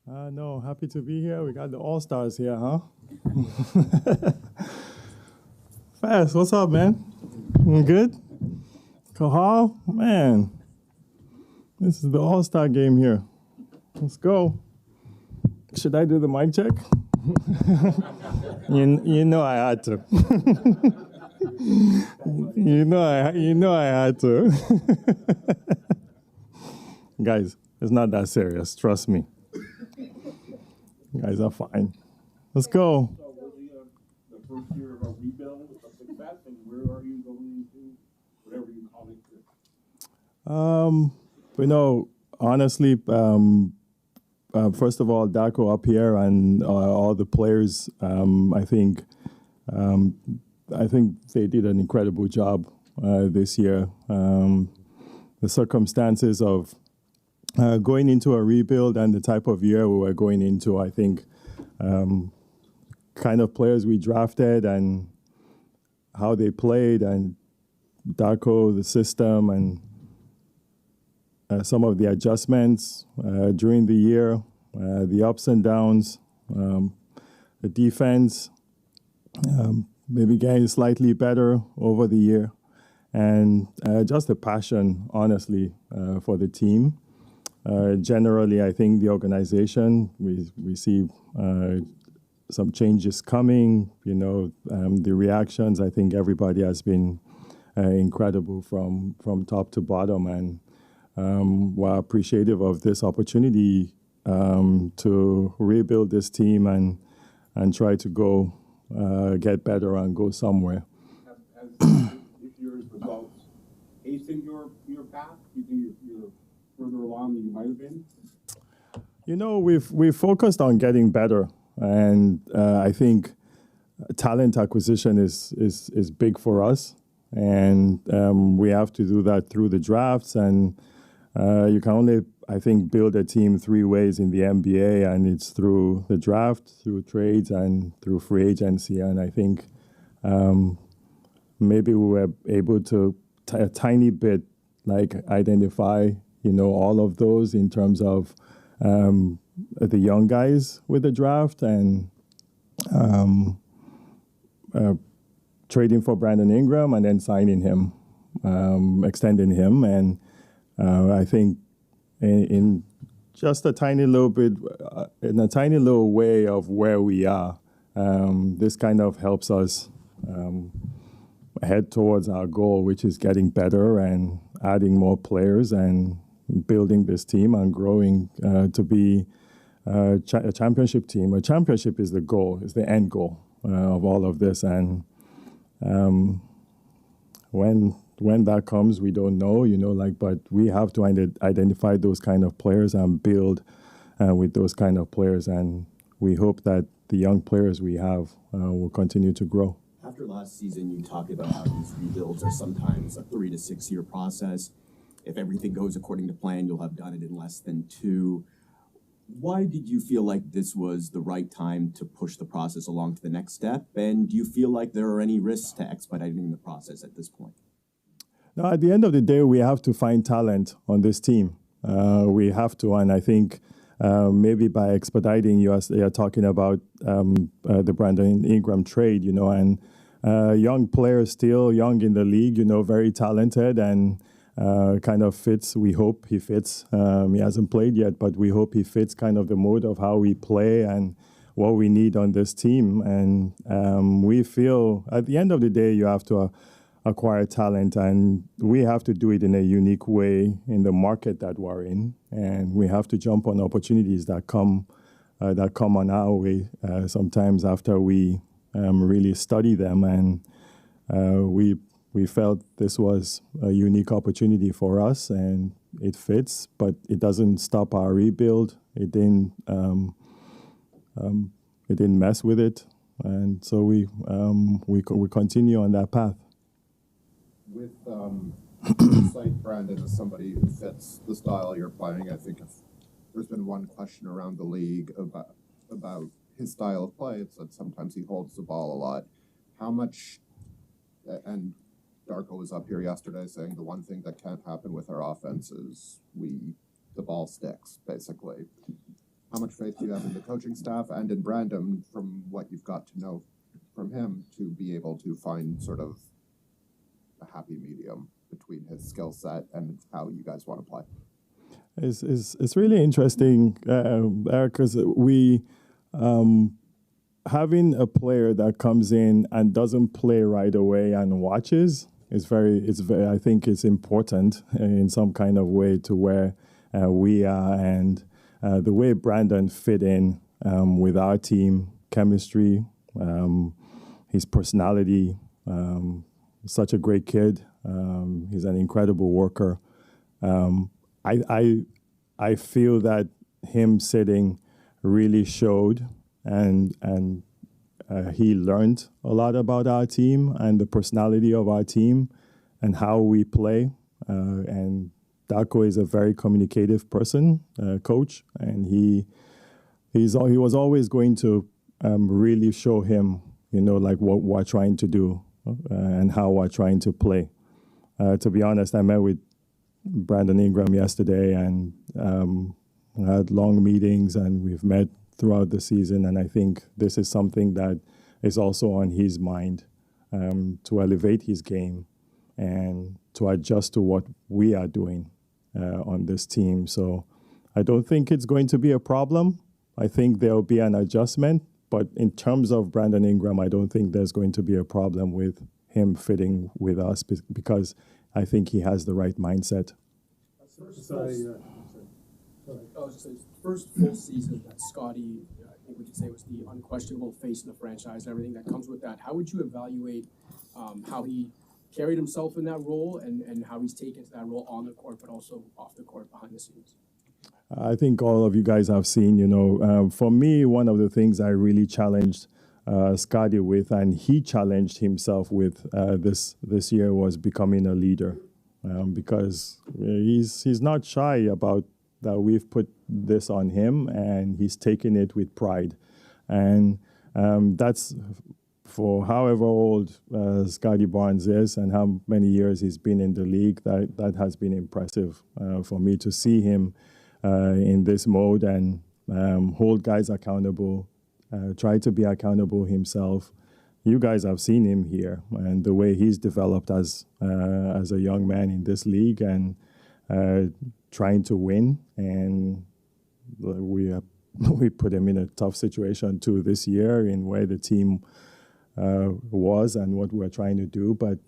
No, happy to be here. We got the All Stars here, huh? Fast, what's up, man? You good? Kahal, man, this is the All Star game here. Let's go. Should I do the mic check? you know I had to. you know I had to. Guys, it's not that serious. Trust me. You guys are fine. Let's go. So was the first year of a rebuild a success, and where are you going to, whatever you call it? Honestly, first of all, Darko up here and all the players, I think they did an incredible job this year. The circumstances of going into a rebuild and the type of year we were going into, I think, kind of players we drafted and how they played and Darko, the system, and some of the adjustments during the year, the ups and downs, the defense, maybe getting slightly better over the year, and just the passion, honestly, for the team. Generally, I think the organization, we see some changes coming. The reactions, I think everybody has been incredible from top to bottom, and we're appreciative of this opportunity to rebuild this team and try to go get better and go somewhere. Has this year's results hastened your path? Do you think you're further along than you might have been? We've focused on getting better, and I think talent acquisition is big for us, and we have to do that through the drafts. And you can only, I think, build a team three ways in the NBA, and it's through the draft, through trades, and through free agency. And I think maybe we were able to a tiny bit identify all of those in terms of the young guys with the draft and trading for Brandon Ingram and then signing him, extending him. And I think in just a tiny little bit, in a tiny little way of where we are, this kind of helps us head towards our goal, which is getting better and adding more players and building this team and growing to be a championship team. A championship is the goal, is the end goal of all of this. And when that comes, we don't know, but we have to identify those kind of players and build with those kind of players. And we hope that the young players we have will continue to grow. After last season, you talked about how these rebuilds are sometimes a 3 to 6 year process. If everything goes according to plan, you'll have done it in less than 2. Why did you feel like this was the right time to push the process along to the next step? And do you feel like there are any risks to expediting the process at this point? No, at the end of the day, we have to find talent on this team. We have to, and I think maybe by expediting, you're talking about the Brandon Ingram trade, and young players still young in the league, very talented and kind of fits. We hope he fits. He hasn't played yet, but we hope he fits kind of the mode of how we play and what we need on this team. And we feel at the end of the day, you have to acquire talent, and we have to do it in a unique way in the market that we're in, and we have to jump on opportunities that come on our way sometimes after we really study them. And we felt this was a unique opportunity for us, and it fits, but it doesn't stop our rebuild. It didn't mess with it, and so we continue on that path. With like Brandon as somebody who fits the style you're playing, I think if there's been one question around the league about his style of play, it's that sometimes he holds the ball a lot. How much, and Darko was up here yesterday saying the one thing that can't happen with our offense is the ball sticks, basically. how much faith do you have in the coaching staff and in Brandon from what you've got to know from him to be able to find sort of a happy medium between his skill set and how you guys want to play? It's really interesting, Eric, because we having a player that comes in and doesn't play right away and watches is very I think it's important in some kind of way to where we are, and the way Brandon fit in with our team chemistry, his personality, such a great kid. He's an incredible worker. I feel that him sitting really showed, and he learned a lot about our team and the personality of our team and how we play. And Darko is a very communicative person, coach, and he was always going to really show him, like what we're trying to do and how we're trying to play. To be honest, I met with Brandon Ingram yesterday and had long meetings, and we've met throughout the season. And I think this is something that is also on his mind, to elevate his game and to adjust to what we are doing on this team. So I don't think it's going to be a problem. I think there'll be an adjustment. But in terms of Brandon Ingram, I don't think there's going to be a problem with him fitting with us because I think he has the right mindset. First full season that Scotty, I think we could say, was the unquestionable face of the franchise and everything that comes with that. How would you evaluate how he carried himself in that role and how he's taken to that role on the court, but also off the court behind the scenes? I think all of you guys have seen, for me, one of the things I really challenged Scotty with, and he challenged himself with this year, was becoming a leader, because he's not shy about that. We've put this on him, and he's taken it with pride, and that's for however old Scotty Barnes is and how many years he's been in the league. That has been impressive for me to see him in this mode and hold guys accountable. Try to be accountable himself. You guys have seen him here and the way he's developed as a young man in this league and trying to win. And we put him in a tough situation too this year in where the team was and what we're trying to do. But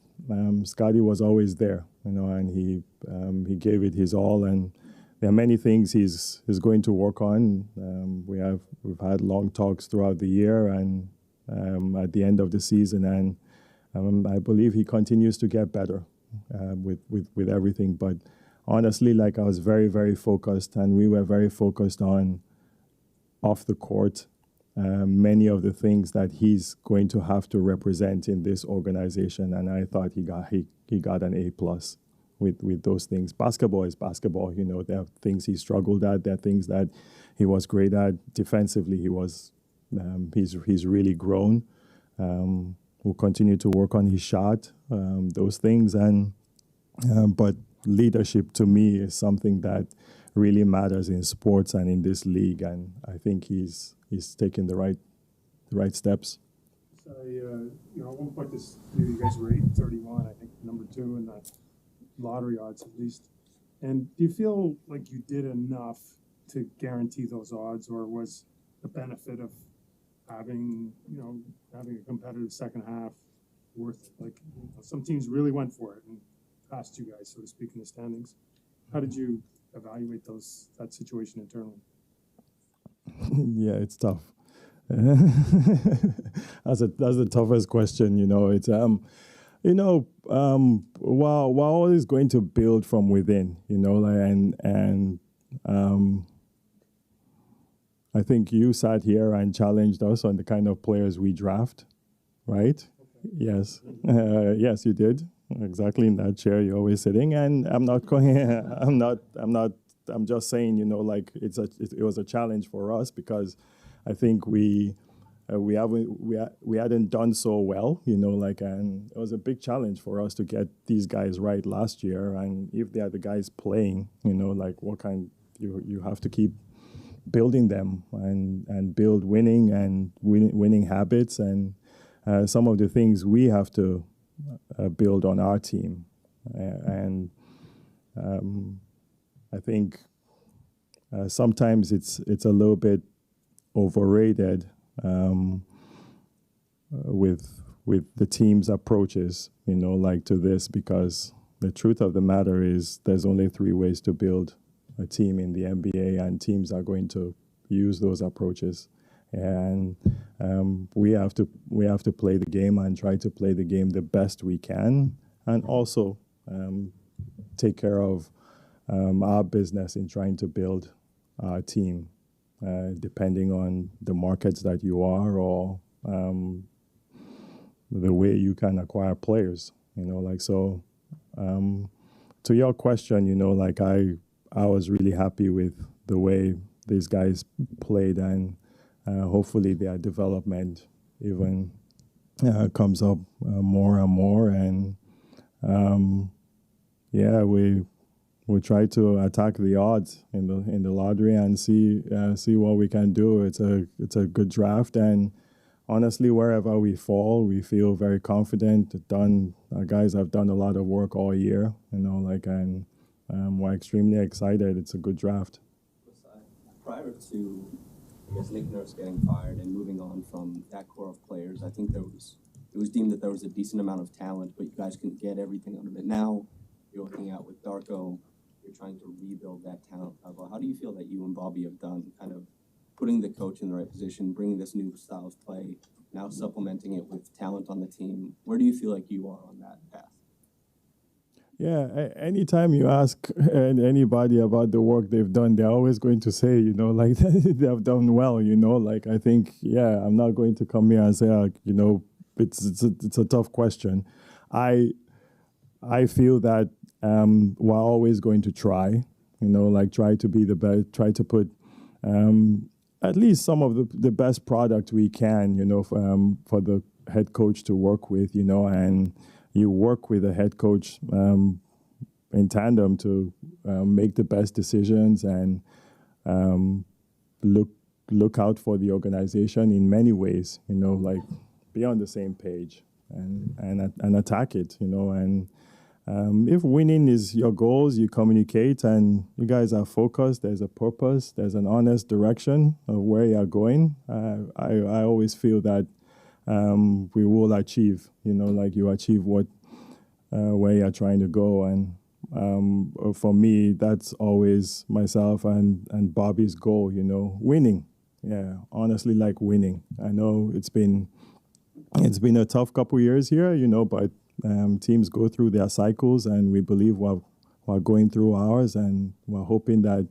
Scotty was always there, and he gave it his all. And there are many things he's going to work on. We've had long talks throughout the year and at the end of the season, and I believe he continues to get better with everything. But honestly, I was very, very focused, and we were very focused on off the court. Many of the things that he's going to have to represent in this organization, and I thought he got an A+ with those things. Basketball is basketball. There are things he struggled at. There are things that he was great at. Defensively, he's really grown. We'll continue to work on his shot, those things. But leadership to me is something that really matters in sports and in this league. And I think he's taken the right steps. So, at one point this year you guys were 8-31, I think number 2 in the lottery odds at least. And do you feel like you did enough to guarantee those odds, or was the benefit of having a competitive second half worth it? Some teams really went for it and passed you guys, so to speak, in the standings. How did you evaluate that situation internally? Yeah, it's tough. That's the toughest question. It's we're always going to build from within. I think you sat here and challenged us on the kind of players we draft, right? Okay. Yes, yes, you did. Exactly in that chair you're always sitting, and I'm not going. I'm just saying, it was a challenge for us because I think we hadn't done so well, and it was a big challenge for us to get these guys right last year. And if they are the guys playing, what kind you have to keep building them and build winning habits and some of the things we have to build on our team. And I think sometimes it's a little bit overrated with the team's approaches, like to this, because the truth of the matter is there's only 3 ways to build a team in the NBA, and teams are going to use those approaches. And we have to play the game and try to play the game the best we can, and also take care of our business in trying to build our team, depending on the markets that you are or the way you can acquire players. So to your question, I was really happy with the way these guys played, and hopefully their development even comes up more and more. And we try to attack the odds in the lottery and see what we can do. It's a good draft, and honestly, wherever we fall, we feel very confident. Our guys have done a lot of work all year, and we're extremely excited. It's a good draft. Prior to, Nick Nurse getting fired and moving on from that core of players, I think it was deemed that there was a decent amount of talent, but you guys couldn't get everything out of it. Now you're looking out with Darko, you're trying to rebuild that talent level. How do you feel that you and Bobby have done, kind of putting the coach in the right position, bringing this new style of play, now supplementing it with talent on the team? Where do you feel like you are on that path? Yeah, anytime you ask anybody about the work they've done, they're always going to say, they have done well, I think, I'm not going to come here and say, it's a tough question. I feel that we're always going to try, try to be the best, try to put at least some of the best product we can, for the head coach to work with, and you work with a head coach in tandem to make the best decisions and look out for the organization in many ways, be on the same page and attack it, and if winning is your goals, you communicate and you guys are focused, there's a purpose, there's an honest direction of where you're going. I always feel that we will achieve, you achieve where you're trying to go. And for me, that's always myself and Bobby's goal, winning. Yeah, honestly, winning. I know it's been a tough couple years here, but teams go through their cycles, and we believe we're going through ours, and we're hoping that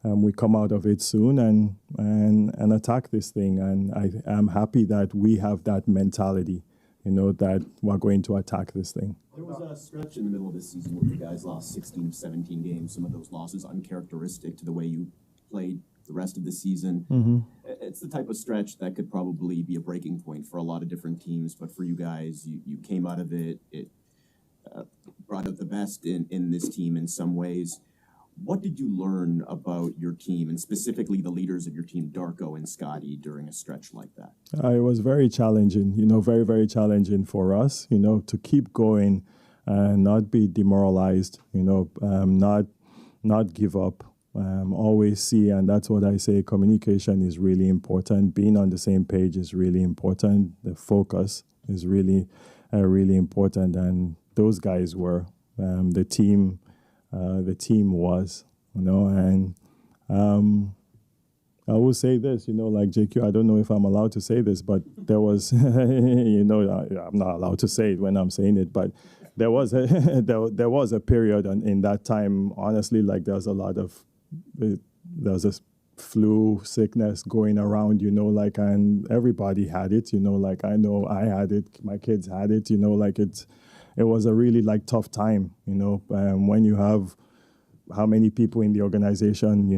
we come out of it soon and attack this thing. And I'm happy that we have that mentality, that we're going to attack this thing. There was a stretch in the middle of the season where you guys lost 16 of 17 games. Some of those losses uncharacteristic to the way you played the rest of the season. Mm-hmm. It's the type of stretch that could probably be a breaking point for a lot of different teams. But for you guys, you came out of it. It brought out the best in this team in some ways. What did you learn about your team, and specifically the leaders of your team, Darko and Scotty, during a stretch like that? It was very challenging, very, very challenging for us, to keep going and not be demoralized, not give up, always see. And that's what I say, communication is really important. Being on the same page is really important. The focus is really, really important. And those guys were, the team was, and I will say this, JQ, I don't know if I'm allowed to say this, but there was, I'm not allowed to say it when I'm saying it, but there was a period in that time, honestly, there was a flu sickness going around, and everybody had it, I know I had it, my kids had it, it was a really tough time, when you have how many people in the organization,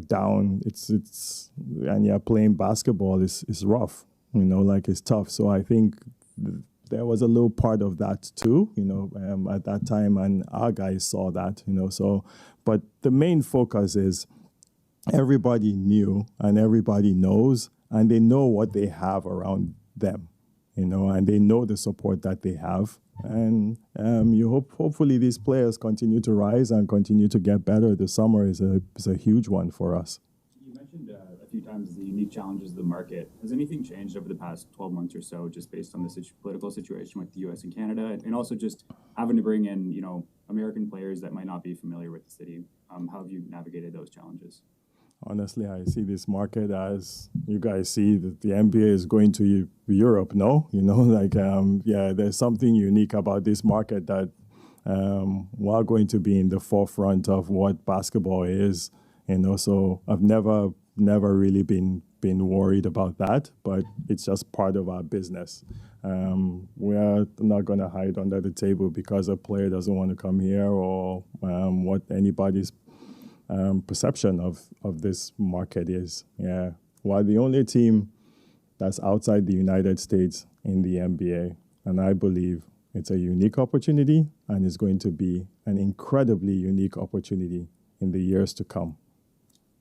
down, it's and you're playing basketball, it's rough, it's tough. So I think there was a little part of that too, at that time, and our guys saw that, so, but the main focus is everybody knew and everybody knows, and they know what they have around them, and they know the support that they have. And hopefully these players continue to rise and continue to get better. The summer is a huge one for us. You mentioned a few times the unique challenges of the market. Has anything changed over the past 12 months or so, just based on the political situation with the U.S. and Canada, and also just having to bring in, American players that might not be familiar with the city? How have you navigated those challenges? Honestly, I see this market as you guys see that the NBA is going to Europe, no? There's something unique about this market that we're going to be in the forefront of what basketball is. So I've never really been worried about that, but it's just part of our business. We are not going to hide under the table because a player doesn't want to come here or what anybody's perception of this market is. Yeah, we're the only team that's outside the United States in the NBA, and I believe it's a unique opportunity, and it's going to be an incredibly unique opportunity in the years to come.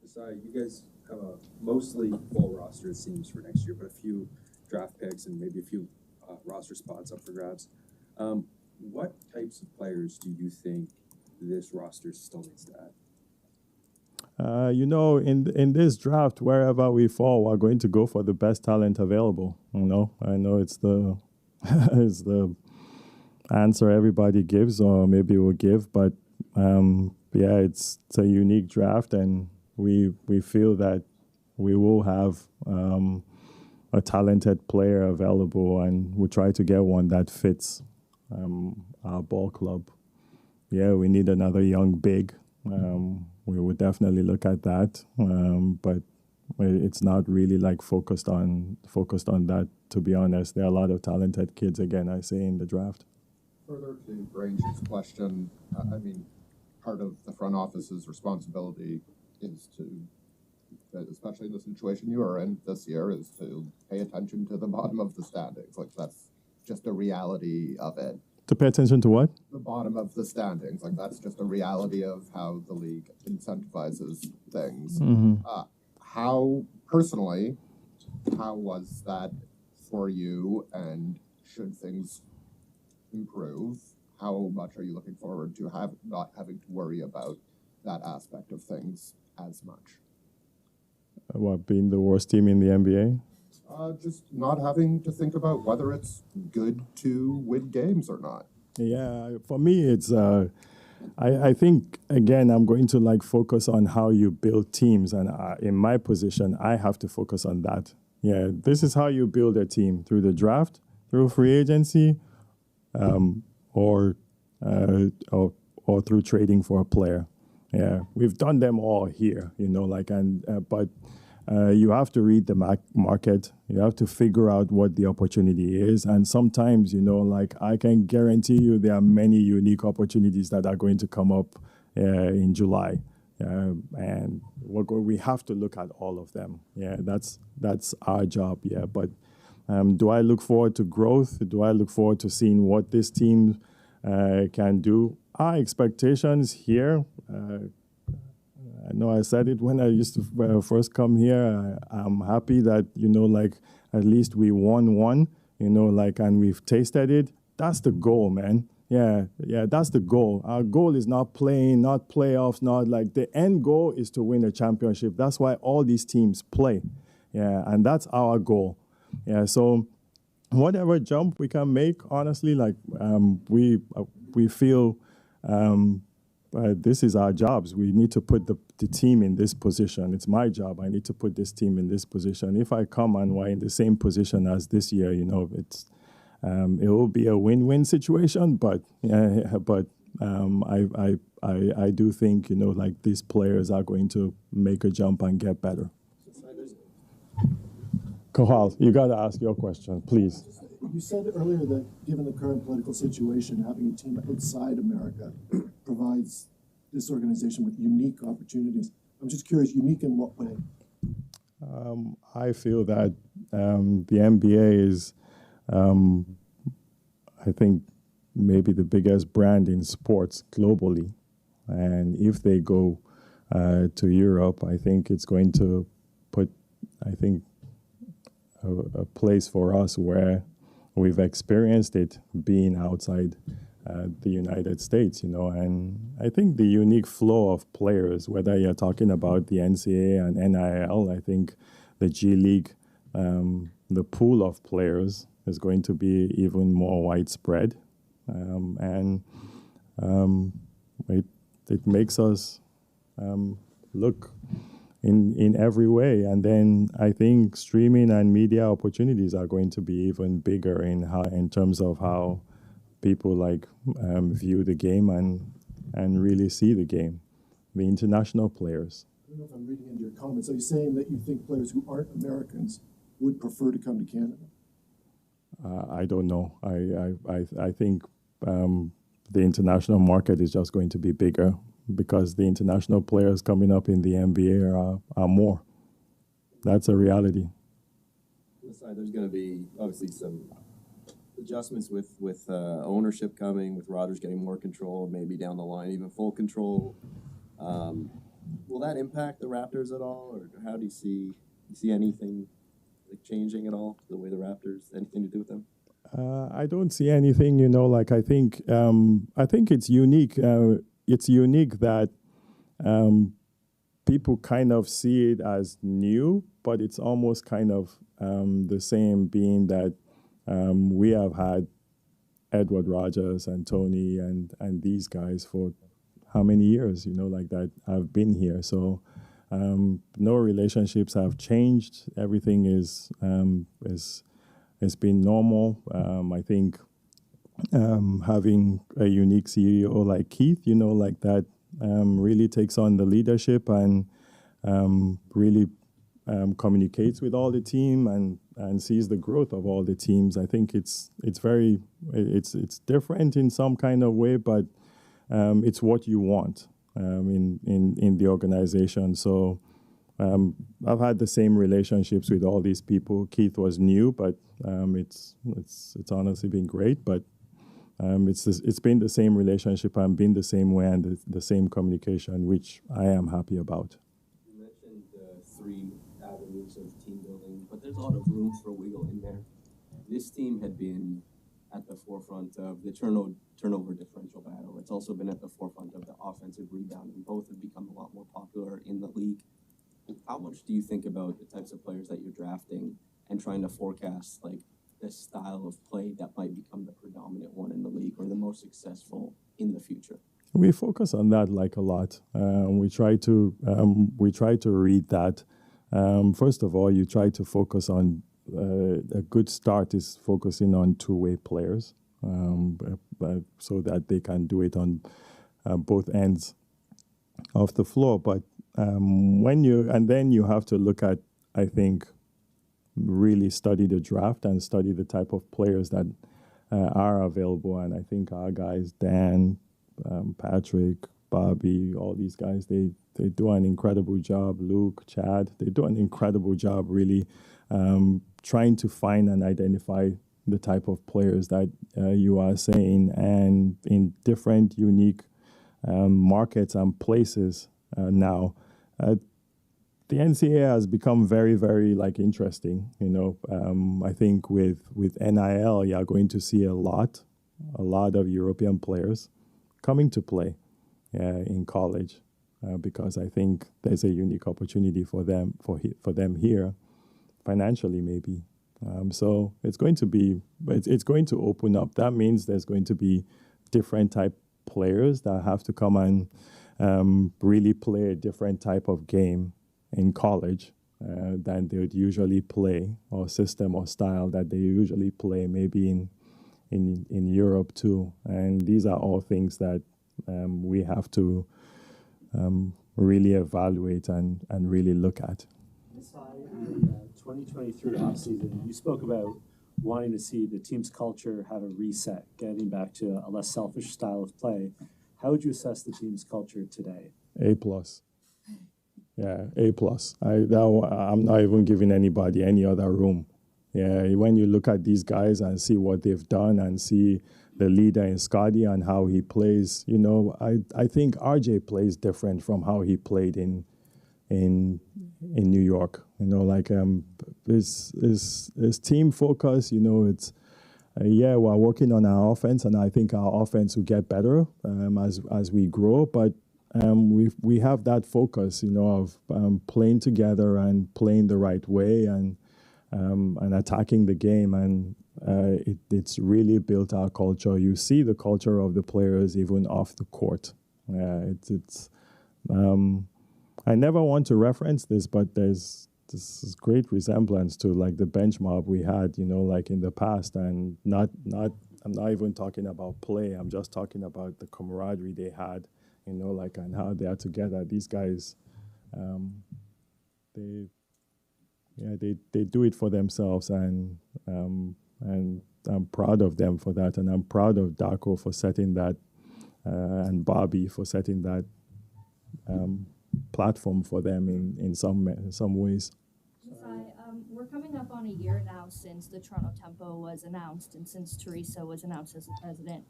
Masai, you guys have a mostly full roster, it seems, for next year, but a few draft picks and maybe a few roster spots up for grabs. What types of players do you think this roster still needs to add? In this draft, wherever we fall, we're going to go for the best talent available. I know it's the it's the answer everybody gives, or maybe will give, but it's a unique draft, and we feel that we will have a talented player available, and we'll try to get one that fits our ball club. Yeah, we need another young big. We would definitely look at that, but it's not really focused on that. To be honest, there are a lot of talented kids. Again, I say in the draft. Further to Grange's question, part of the front office's responsibility is to, especially in the situation you are in this year, is to pay attention to the bottom of the standings. That's just a reality of it. To pay attention to what? The bottom of the standings. That's just a reality of how the league incentivizes things. Mm-hmm. How was that for you, and should things improve, how much are you looking forward to not having to worry about that aspect of things as much? What, being the worst team in the NBA? Just not having to think about whether it's good to win games or not. Yeah, for me, it's. I think again, I'm going to focus on how you build teams, and in my position, I have to focus on that. Yeah, this is how you build a team: through the draft, through free agency, or through trading for a player. Yeah, we've done them all here, but. You have to read the market. You have to figure out what the opportunity is. And sometimes, I can guarantee you there are many unique opportunities that are going to come up in July. And we have to look at all of them. Yeah, that's our job. Yeah, but do I look forward to growth? Do I look forward to seeing what this team can do? Our expectations here, I know I said it when I used to first come here. I'm happy that, at least we won one, and we've tasted it. That's the goal, man. Yeah, that's the goal. Our goal is not playing, not playoffs, not the end goal is to win a championship. That's why all these teams play. Yeah, and that's our goal. Yeah, so whatever jump we can make, honestly, we feel this is our jobs. We need to put the team in this position. It's my job. I need to put this team in this position. If I come and we're in the same position as this year, it's it will be a win-win situation. But I do think these players are going to make a jump and get better. Kohal, you got to ask your question, please. You said earlier that given the current political situation, having a team outside America provides this organization with unique opportunities. I'm just curious, unique in what way? I feel that the NBA is, I think, maybe the biggest brand in sports globally. And if they go to Europe, I think it's going to put, I think, a place for us where we've experienced it being outside the United States, and I think the unique flow of players, whether you're talking about the NCAA and NIL, I think the G League, the pool of players is going to be even more widespread, and it makes us look in every way. And then I think streaming and media opportunities are going to be even bigger in terms of how people view the game and really see the game. The international players. I don't know if I'm reading into your comments. Are you saying that you think players who aren't Americans would prefer to come to Canada? I don't know. I think the international market is just going to be bigger because the international players coming up in the NBA are more. That's a reality. Masai, there's going to be obviously some adjustments with ownership coming, with Rodgers getting more control, maybe down the line even full control. Will that impact the Raptors at all, or how do you see anything changing at all? The way the Raptors, anything to do with them? I don't see anything. I think it's unique. It's unique that people kind of see it as new, but it's almost kind of the same, being that we have had Edward Rogers and Tony and these guys for how many years, that have been here. So no relationships have changed. Everything is it's been normal. I think having a unique CEO like Keith, that really takes on the leadership and really communicates with all the team and sees the growth of all the teams. I think it's different in some kind of way, but it's what you want in the organization. So I've had the same relationships with all these people. Keith was new, but it's honestly been great. But it's been the same relationship and been the same way and the same communication, which I am happy about. You mentioned 3 avenues of team building, but there's a lot of room for wiggle in there. This team had been at the forefront of the turnover differential battle. It's also been at the forefront of the offensive rebound, and both have become a lot more popular in the league. How much do you think about the types of players that you're drafting and trying to forecast the style of play that might become the predominant one in the league or the most successful in the future? We focus on that a lot. We try to read that. First of all, you try to focus on a good start is focusing on two-way players, so that they can do it on both ends of the floor. But then you have to look at, I think, really study the draft and study the type of players that are available. And I think our guys, Dan, Patrick, Bobby, all these guys, they do an incredible job. Luke, Chad, they do an incredible job really trying to find and identify the type of players that you are saying, and in different unique markets and places now. The NCAA has become very, very interesting. I think with NIL, you are going to see a lot of European players coming to play in college because I think there's a unique opportunity for them here, financially maybe. So it's going to open up. That means there's going to be different type players that have to come and really play a different type of game in college than they would usually play, or system or style that they usually play maybe in Europe too. And these are all things that we have to really evaluate and really look at. Masai, in the 2023 offseason, you spoke about wanting to see the team's culture have a reset, getting back to a less selfish style of play. How would you assess the team's culture today? A+. Yeah, A+. I'm not even giving anybody any other room. Yeah, when you look at these guys and see what they've done and see the leader in Scotty and how he plays. You know, I think RJ plays different from how he played in New York. You know, like his team focus. You know, it's yeah, we're working on our offense, and I think our offense will get better as we grow. But we have that focus, you know, of playing together and playing the right way and attacking the game, and it's really built our culture. You see the culture of the players even off the court. I never want to reference this, but there's this great resemblance to like the bench mob we had, you know, like in the past, and I'm not even talking about play. I'm just talking about the camaraderie they had, you know, like, and how they are together. These guys, they do it for themselves, and I'm proud of them for that, and I'm proud of Darko for setting that, and Bobby for setting that platform for them in some ways. Masai, we're coming up on a year now since the Toronto Tempo was announced and since Teresa was announced as the president.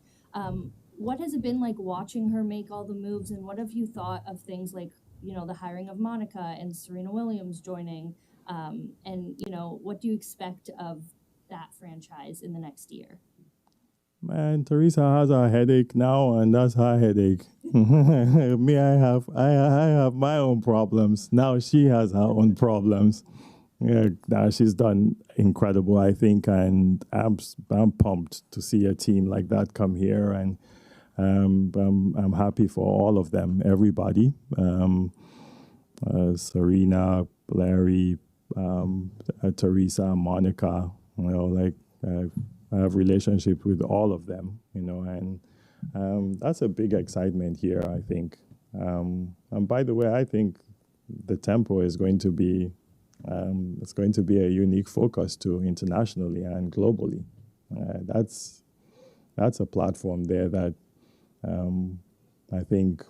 What has it been like watching her make all the moves, and what have you thought of things like, you know, the hiring of Monica and Serena Williams joining? And, you know, what do you expect of that franchise in the next year? Man, Teresa has a headache now, and that's her headache. Me, I have my own problems. Now she has her own problems. Yeah, now she's done incredible, I think, and I'm pumped to see a team like that come here, and I'm happy for all of them, everybody. Serena, Larry, Teresa, Monica, you know, like I have relationships with all of them, you know, and that's a big excitement here, I think. And by the way, I think the Tempo is going to be it's going to be a unique focus too, internationally and globally. That's a platform there that I think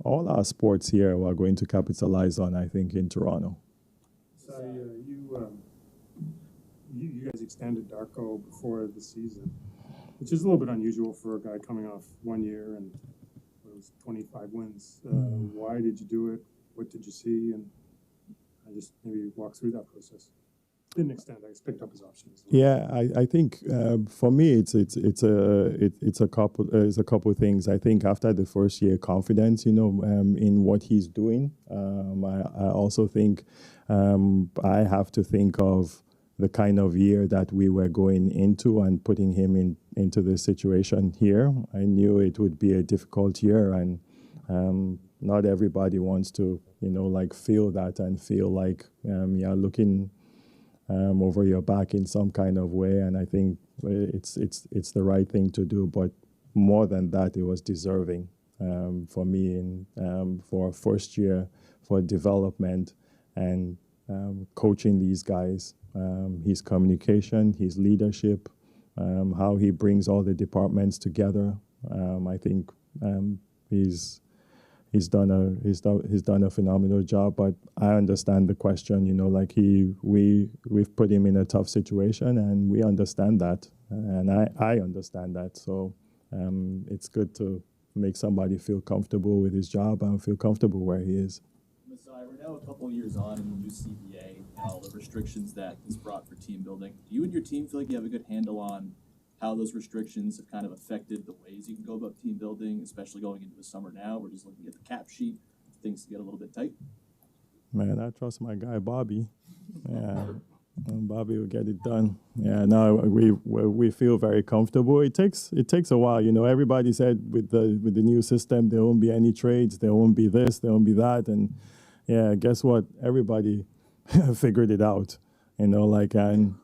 all our sports here are going to capitalize on, I think, in Toronto. So you guys extended Darko before the season, which is a little bit unusual for a guy coming off 1 year and it was 25 wins. Why did you do it? What did you see? And I just maybe walk through that process. Didn't extend. I just picked up his options. Yeah, I think for me it's a couple of things. I think after the first year, confidence, you know, in what he's doing. I also think I have to think of the kind of year that we were going into and putting him into this situation here. I knew it would be a difficult year, and not everybody wants to, you know, like feel that and feel like you're looking over your back in some kind of way. And I think it's the right thing to do. But more than that, it was deserving for me and for a first year, for development and coaching these guys. His communication, his leadership, how he brings all the departments together. I think he's done a phenomenal job. But I understand the question. You know, like we've put him in a tough situation, and we understand that, and I understand that. So it's good to make somebody feel comfortable with his job and feel comfortable where he is. Masai, we're now a couple of years on in the new CBA and all the restrictions that this brought for team building. Do you and your team feel like you have a good handle on how those restrictions have kind of affected the ways you can go about team building, especially going into the summer now? We're just looking at the cap sheet, things get a little bit tight. Man, I trust my guy Bobby. Yeah, Bobby will get it done. Yeah, no, we feel very comfortable. It takes a while, you know. Everybody said with the new system there won't be any trades, there won't be this, there won't be that, and yeah, guess what? Everybody figured it out, you know. Like, and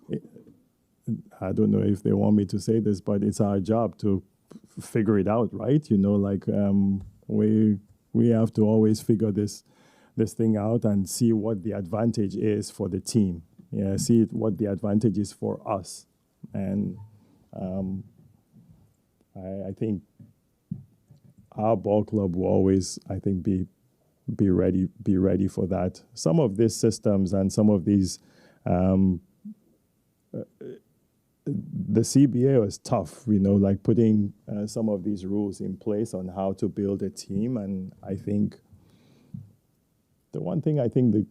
I don't know if they want me to say this, but it's our job to figure it out, right? You know, like we have to always figure this thing out and see what the advantage is for the team. Yeah, see what the advantage is for us, and I think our ball club will always, I think, be ready for that. Some of these systems and some of these the CBA was tough, like putting some of these rules in place on how to build a team. And I think the one thing I think the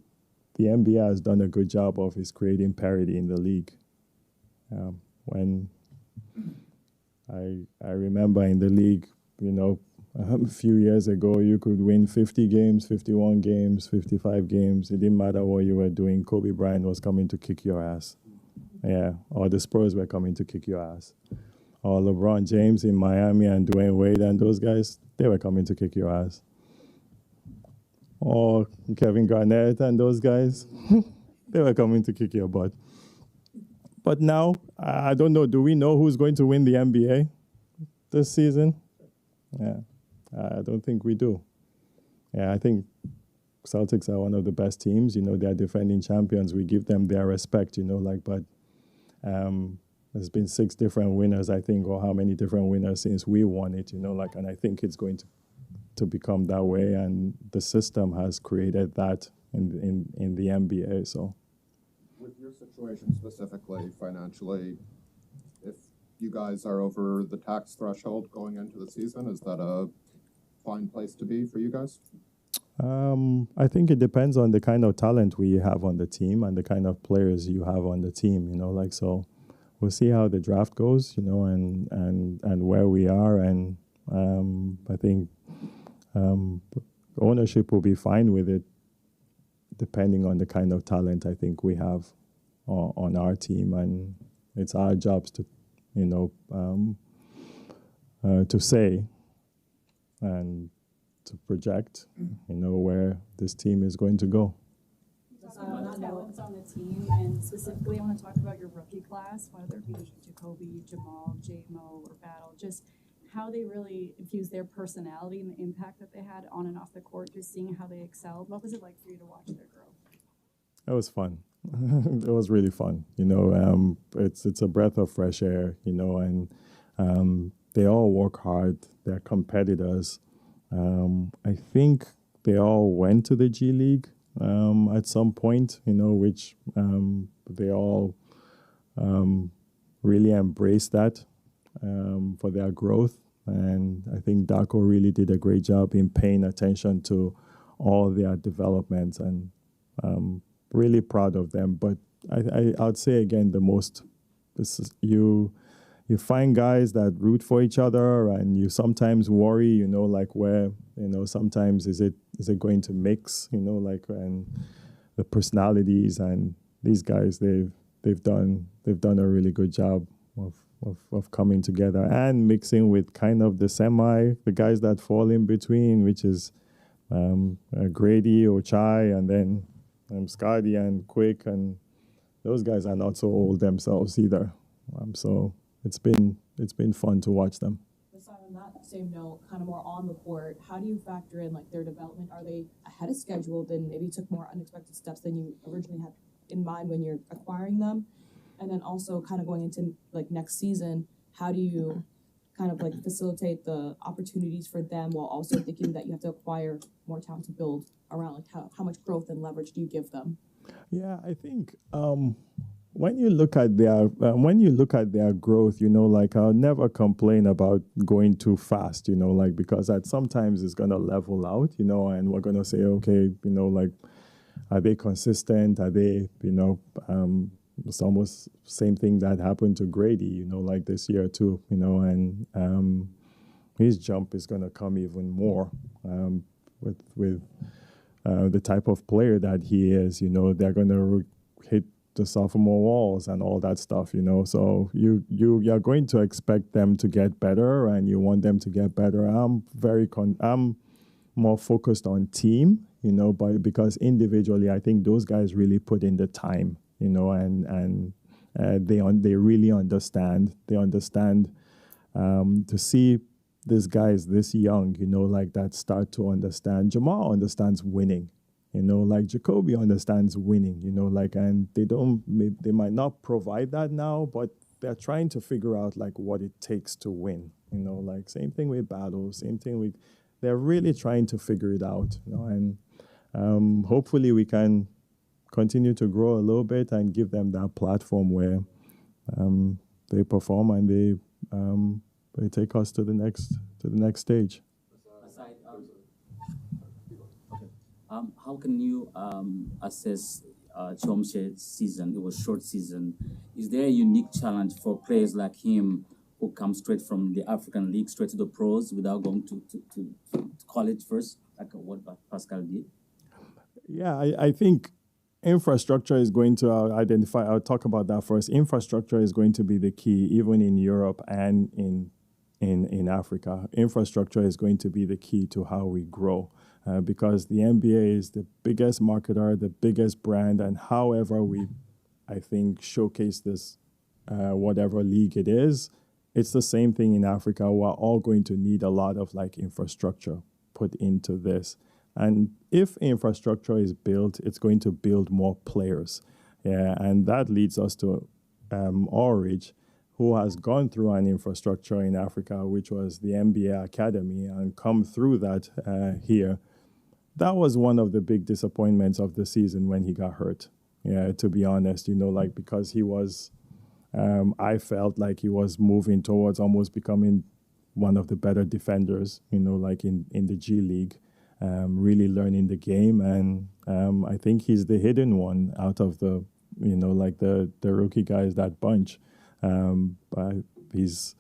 NBA has done a good job of is creating parity in the league. When I remember in the league, a few years ago, you could win 50 games, 51 games, 55 games. It didn't matter what you were doing. Kobe Bryant was coming to kick your ass. Yeah, or the Spurs were coming to kick your ass. Or LeBron James in Miami and Dwayne Wade and those guys, they were coming to kick your ass. Or Kevin Garnett and those guys, they were coming to kick your butt. But now, I don't know, do we know who's going to win the NBA this season? Yeah, I don't think we do. Yeah, I think Celtics are one of the best teams. They're defending champions. We give them their respect, but there's been 6 different winners, I think, or how many different winners since we won it, and I think it's going to become that way, and the system has created that in the NBA, so. With your situation specifically, financially, if you guys are over the tax threshold going into the season, is that a fine place to be for you guys? I think it depends on the kind of talent we have on the team and the kind of players you have on the team, so we'll see how the draft goes, and where we are, and I think ownership will be fine with it depending on the kind of talent I think we have on our team, and it's our jobs to to say and to project, where this team is going to go. On that note, on the team, and specifically I want to talk about your rookie class, whether it be Jacoby, Jamal, J-Mo, or Battle, just how they really infused their personality and the impact that they had on and off the court, just seeing how they excelled. What was it like for you to watch their growth? It was fun. It was really fun. It's a breath of fresh air, and they all work hard. They're competitors. I think they all went to the G League at some point, which they all really embraced that for their growth. And I think Darko really did a great job in paying attention to all their developments, and really proud of them. But I'd say again, the most, this is, you find guys that root for each other, and you sometimes worry, where, sometimes is it going to mix, and the personalities, and these guys, they've done a really good job of coming together and mixing with kind of the guys that fall in between, which is Grady, Ochai, and then Scotty and Quick, and those guys are not so old themselves either. So it's been fun to watch them. On that same note, kind of more on the court, how do you factor in their development? Are they ahead of schedule, then maybe took more unexpected steps than you originally had in mind when you're acquiring them? And then also kind of going into next season, how do you kind of facilitate the opportunities for them while also thinking that you have to acquire more talent to build around? How much growth and leverage do you give them? Yeah, I think when you look at their growth, I'll never complain about going too fast, because that sometimes it's gonna level out, and we're gonna say, okay, are they consistent? Are they, it's almost same thing that happened to Grady, this year too, and his jump is gonna come even more with the type of player that he is. They're gonna hit the sophomore walls and all that stuff, so you're going to expect them to get better, and you want them to get better. I'm more focused on team, but because individually I think those guys really put in the time, and they really understand. They understand to see these guys this young, that start to understand. Jamal understands winning. Jacoby understands winning, and they might not provide that now, but they're trying to figure out what it takes to win, same thing with Battle, same thing with, they're really trying to figure it out, and hopefully we can continue to grow a little bit and give them that platform where they perform and they take us to the next stage. Masai, how can you assess Chomche's season? It was short season. Is there a unique challenge for players like him who come straight from the African League straight to the pros without going to college first, like what Pascal did? Yeah, I think infrastructure is going to I'll talk about that first. Infrastructure is going to be the key, even in Europe and in Africa. Infrastructure is going to be the key to how we grow. Because the NBA is the biggest marketer, the biggest brand, and however we, I think, showcase this, whatever league it is, it's the same thing in Africa. We're all going to need a lot of infrastructure put into this. And if infrastructure is built, it's going to build more players. Yeah, and that leads us to Orridge, who has gone through an infrastructure in Africa, which was the NBA Academy, and come through that here. That was one of the big disappointments of the season when he got hurt. Yeah, to be honest, because he was, I felt like he was moving towards almost becoming one of the better defenders, in the G League, really learning the game. And I think he's the hidden one out of the, the rookie guys, that bunch. But he's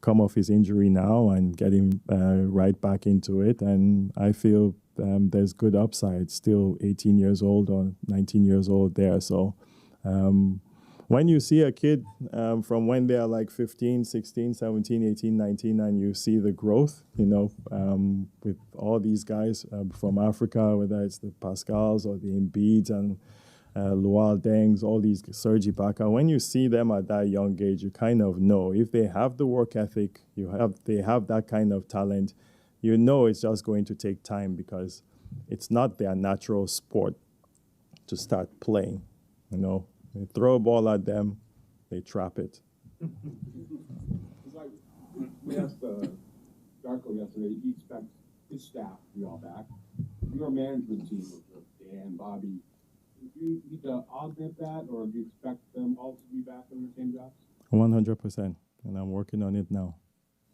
come off his injury now and getting right back into it. And I feel there's good upside, still 18 years old or 19 years old there. So when you see a kid from when they're 15, 16, 17, 18, 19, and you see the growth, with all these guys from Africa, whether it's the Pascals or the Embiids and Luol Dengs, all these Serge Ibaka, when you see them at that young age, you kind of know if they have the work ethic, they have that kind of talent, it's just going to take time because it's not their natural sport to start playing. They throw a ball at them, they trap it. It's like we asked Darko yesterday, he expects his staff to be all back. Your management team, Dan, Bobby, do you need to augment that, or do you expect them all to be back on their same jobs? 100%, and I'm working on it now.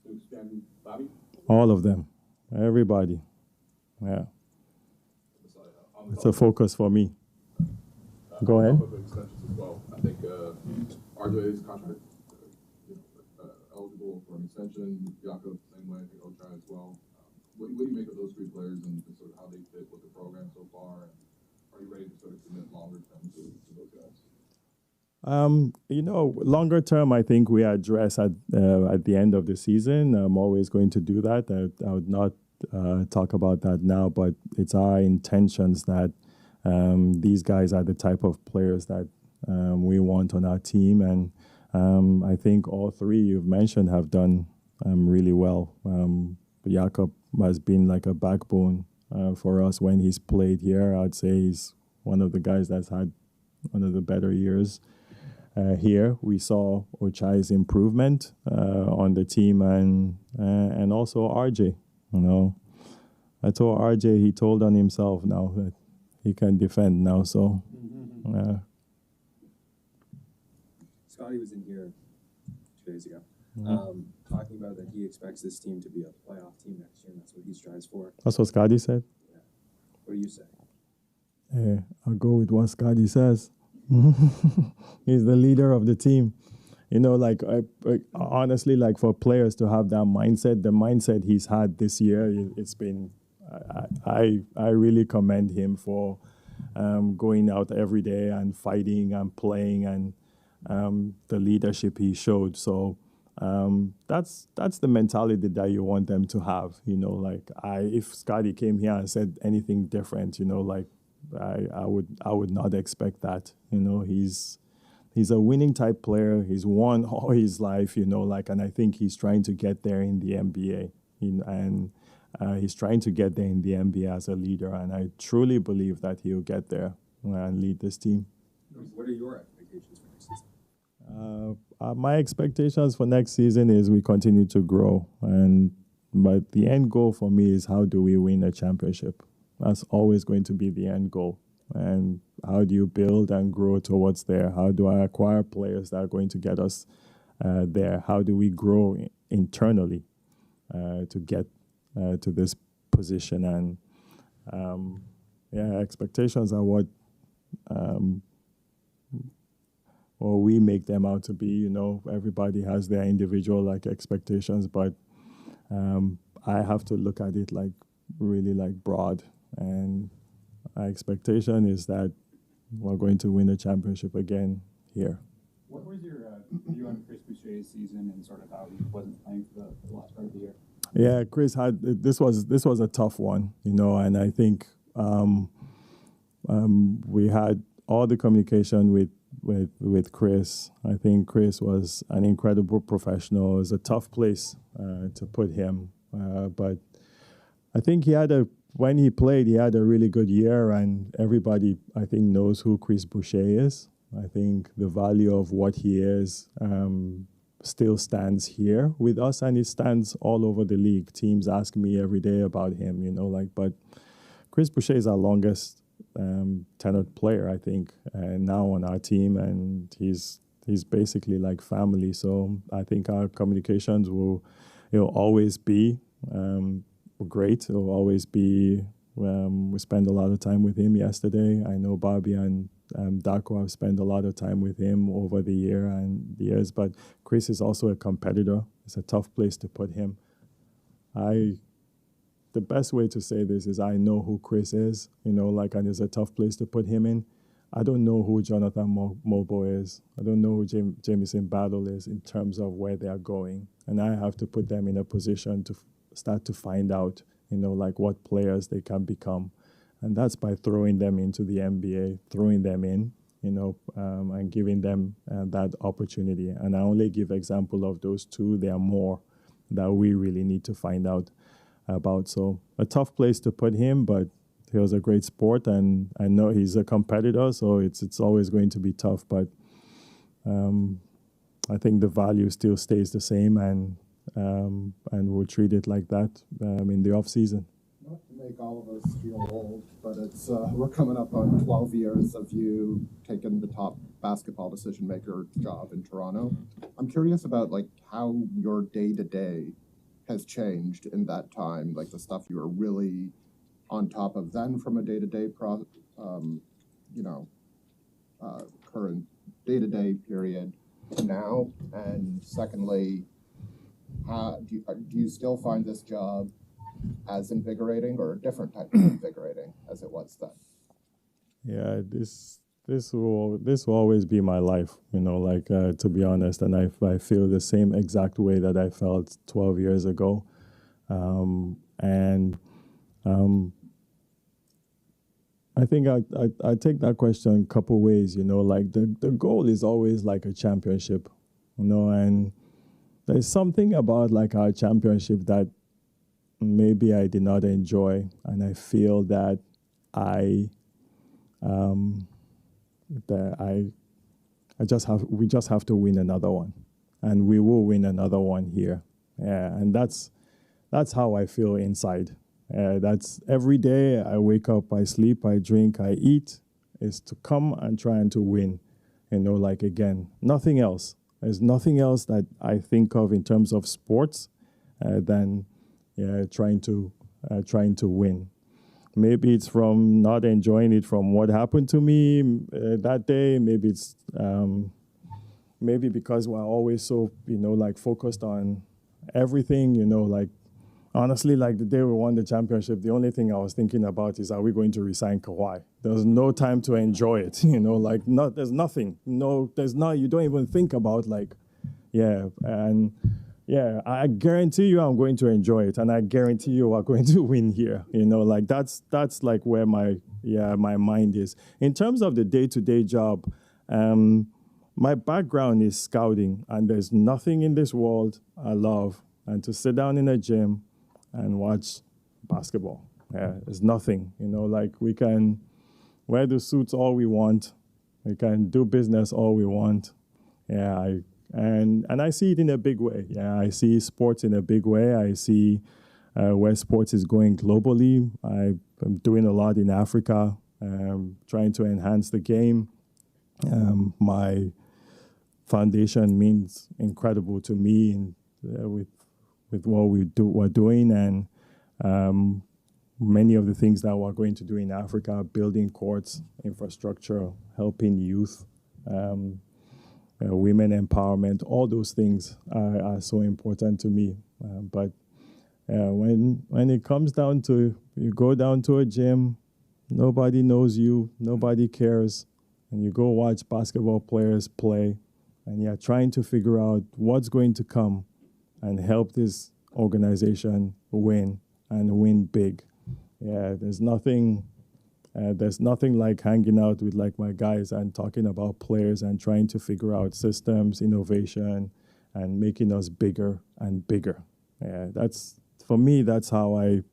To extend Bobby? All of them, everybody. Yeah, it's a focus for me. Go ahead. Extensions as well. I think RJ's contract eligible for an extension. Jakob, same way. I think Ocha as well. What do you make of those three players and sort of how they fit with the program so far? And are you ready to sort of commit longer term to those guys? Longer term, I think we address at the end of the season. I'm always going to do that. I would not talk about that now, but it's our intentions that these guys are the type of players that we want on our team. And I think all three you've mentioned have done really well. Jakob has been like a backbone for us when he's played here. I'd say he's one of the guys that's had one of the better years here. We saw Ochai's improvement on the team and also RJ. I told RJ, he told on himself now that he can defend now. So, Scotty was in here 2 days ago, talking about that he expects this team to be a playoff team next year, and that's what he strives for. That's what Scotty said. Yeah. What do you say? I'll go with what Scotty says. He's the leader of the team. Honestly, for players to have that mindset, the mindset he's had this year, it's been, I really commend him for going out every day and fighting and playing and the leadership he showed. So that's the mentality that you want them to have. If Scotty came here and said anything different, I would not expect that. He's a winning type player. He's won all his life, and I think he's trying to get there in the NBA. He's trying to get there in the NBA as a leader, and I truly believe that he'll get there and lead this team. What are your expectations for next season? My expectations for next season is we continue to grow, but the end goal for me is how do we win a championship? That's always going to be the end goal. And how do you build and grow towards there? How do I acquire players that are going to get us there? How do we grow internally to get to this position? And expectations are what or we make them out to be. You know, everybody has their individual expectations, but I have to look at it really broad. And our expectation is that we're going to win the championship again here. What was your view on Chris Boucher's season and sort of how he wasn't playing for the last part of the year? Yeah, Chris had this was a tough one, you know, and I think we had all the communication with Chris. I think Chris was an incredible professional. It was a tough place to put him, but I think when he played, he had a really good year, and everybody, I think, knows who Chris Boucher is. I think the value of what he is still stands here with us, and it stands all over the league. Teams ask me every day about him, you know, but Chris Boucher is our longest tenured player, I think, now on our team, and he's basically like family. So I think our communications will always be great. It'll always be. We spent a lot of time with him yesterday. I know Bobby and Darko have spent a lot of time with him over the years. But Chris is also a competitor. It's a tough place to put him. The best way to say this is I know who Chris is, you know, and it's a tough place to put him in. I don't know who Jonathan Mobo is. I don't know who Jamison Battle is in terms of where they are going. And I have to put them in a position to start to find out, you know, what players they can become. And that's by throwing them into the NBA, throwing them in, you know, and giving them that opportunity. And I only give example of those two. There are more that we really need to find out about. So a tough place to put him, but he was a great sport, and I know he's a competitor, so it's always going to be tough. But I think the value still stays the same, and we'll treat it like that in the off season. Not to make all of us feel old, but it's we're coming up on 12 years of you taking the top basketball decision maker job in Toronto. I'm curious about how your day-to-day has changed in that time, the stuff you were really on top of then from a day-to-day current day-to-day period now, and secondly, do you still find this job as invigorating or a different type of invigorating as it was then? Yeah, this will always be my life, you know, to be honest, and I feel the same exact way that I felt 12 years ago. I think I take that question a couple ways, you know, the goal is always a championship, you know, and there's something about our championship that maybe I did not enjoy, and I feel that we just have to win another one, and we will win another one here. Yeah, and that's how I feel inside. That's every day I wake up, I sleep, I drink, I eat, is to come and try and to win, you know, again, nothing else. There's nothing else that I think of in terms of sports than trying to win. Maybe it's from not enjoying it from what happened to me that day. Maybe it's maybe because we're always so, you know, focused on everything, you know, honestly, the day we won the championship, the only thing I was thinking about is, are we going to resign Kawhi? There's no time to enjoy it, you know, there's nothing. No, there's not, you don't even think about I guarantee you I'm going to enjoy it, and I guarantee you we're going to win here. You know, that's where my mind is. In terms of the day-to-day job, my background is scouting, and there's nothing in this world I love and to sit down in a gym and watch basketball. Yeah, there's nothing, you know, we can wear the suits all we want. We can do business all we want. Yeah, and I see it in a big way. Yeah, I see sports in a big way. I see where sports is going globally. I'm doing a lot in Africa, trying to enhance the game. My foundation means incredible to me, and with what we're doing, and many of the things that we're going to do in Africa, building courts, infrastructure, helping youth, women empowerment, all those things are so important to me. But when it comes down to, you go down to a gym, nobody knows you, nobody cares, and you go watch basketball players play, and you're trying to figure out what's going to come and help this organization win and win big. Yeah, there's nothing like hanging out with like my guys and talking about players and trying to figure out systems, innovation, and making us bigger and bigger. Yeah, that's, for me, that's how I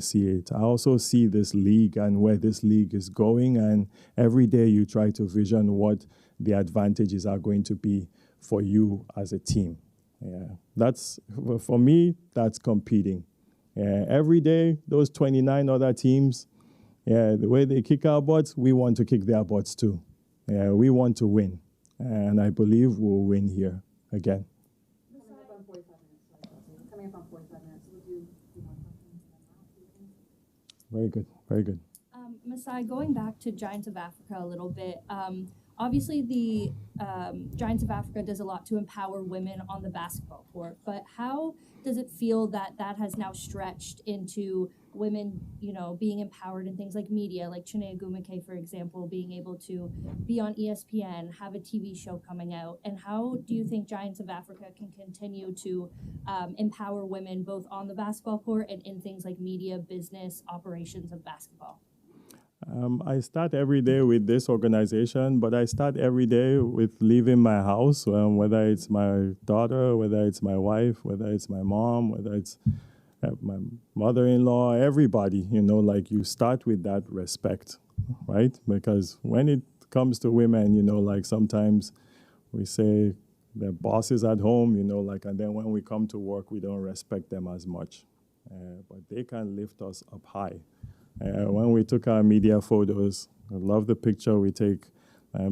see it. I also see this league and where this league is going, and every day you try to vision what the advantages are going to be for you as a team. Yeah, that's, for me, that's competing. Yeah, every day, those 29 other teams, yeah, the way they kick our butts, we want to kick their butts too. Yeah, we want to win, and I believe we'll win here again. Coming up on 45 minutes, we'll do more questions. Very good, very good. Masai, going back to Giants of Africa a little bit, obviously the Giants of Africa does a lot to empower women on the basketball court, but how does it feel that that has now stretched into women, you know, being empowered in things like media, like Chiney Agumake, for example, being able to be on ESPN, have a TV show coming out, and how do you think Giants of Africa can continue to empower women both on the basketball court and in things like media, business, operations of basketball? I start every day with this organization, but I start every day with leaving my house, whether it's my daughter, whether it's my wife, whether it's my mom, whether it's my mother-in-law, everybody, you know, like you start with that respect, right? Because when it comes to women, you know, like sometimes we say the boss is at home, you know, like, and then when we come to work, we don't respect them as much. But they can lift us up high. When we took our media photos, I love the picture we take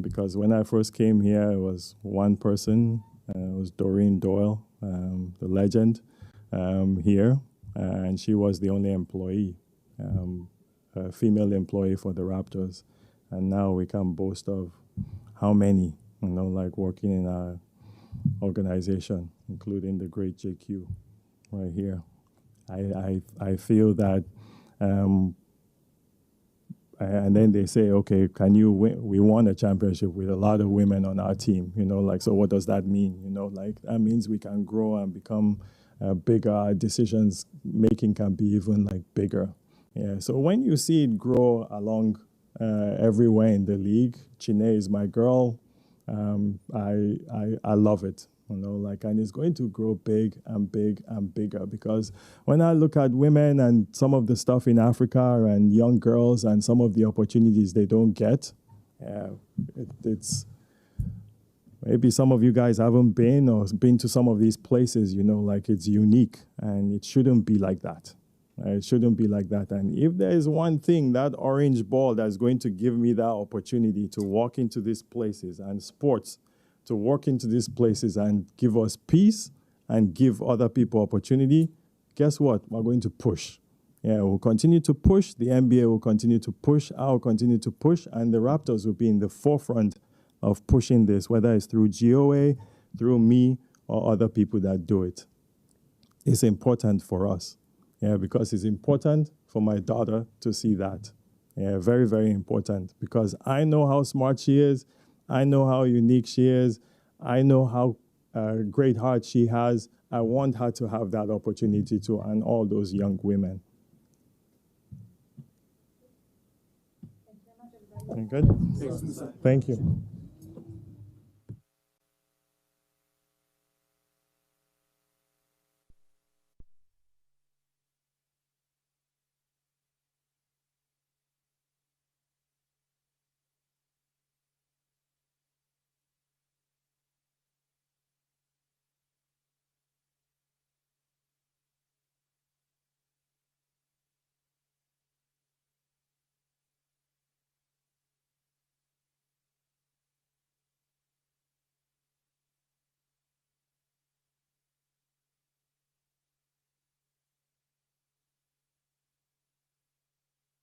because when I first came here, it was one person. It was Doreen Doyle, the legend here, and she was the only employee, a female employee for the Raptors. And now we can boast of how many, you know, like working in our organization, including the great JQ right here. I feel that. And then they say, okay, can you win? We won a championship with a lot of women on our team, you know, like, so what does that mean? You know, like, that means we can grow and become bigger. Our decisions making can be even like bigger. Yeah. So when you see it grow along everywhere in the league, Chiney is my girl. I love it. You know, like, and it's going to grow big and big and bigger, because when I look at women and some of the stuff in Africa and young girls and some of the opportunities they don't get, it's maybe some of you guys haven't been or been to some of these places, you know, like it's unique and it shouldn't be like that. It shouldn't be like that. And if there is one thing, that orange ball that's going to give me that opportunity to walk into these places and sports, to walk into these places and give us peace and give other people opportunity, guess what? We're going to push. Yeah, we'll continue to push. The NBA will continue to push. I'll continue to push. And the Raptors will be in the forefront of pushing this, whether it's through GOA, through me, or other people that do it. It's important for us. Yeah, because it's important for my daughter to see that. Yeah, very, very important. Because I know how smart she is. I know how unique she is. I know how great heart she has. I want her to have that opportunity too, and all those young women. Good? Thank you.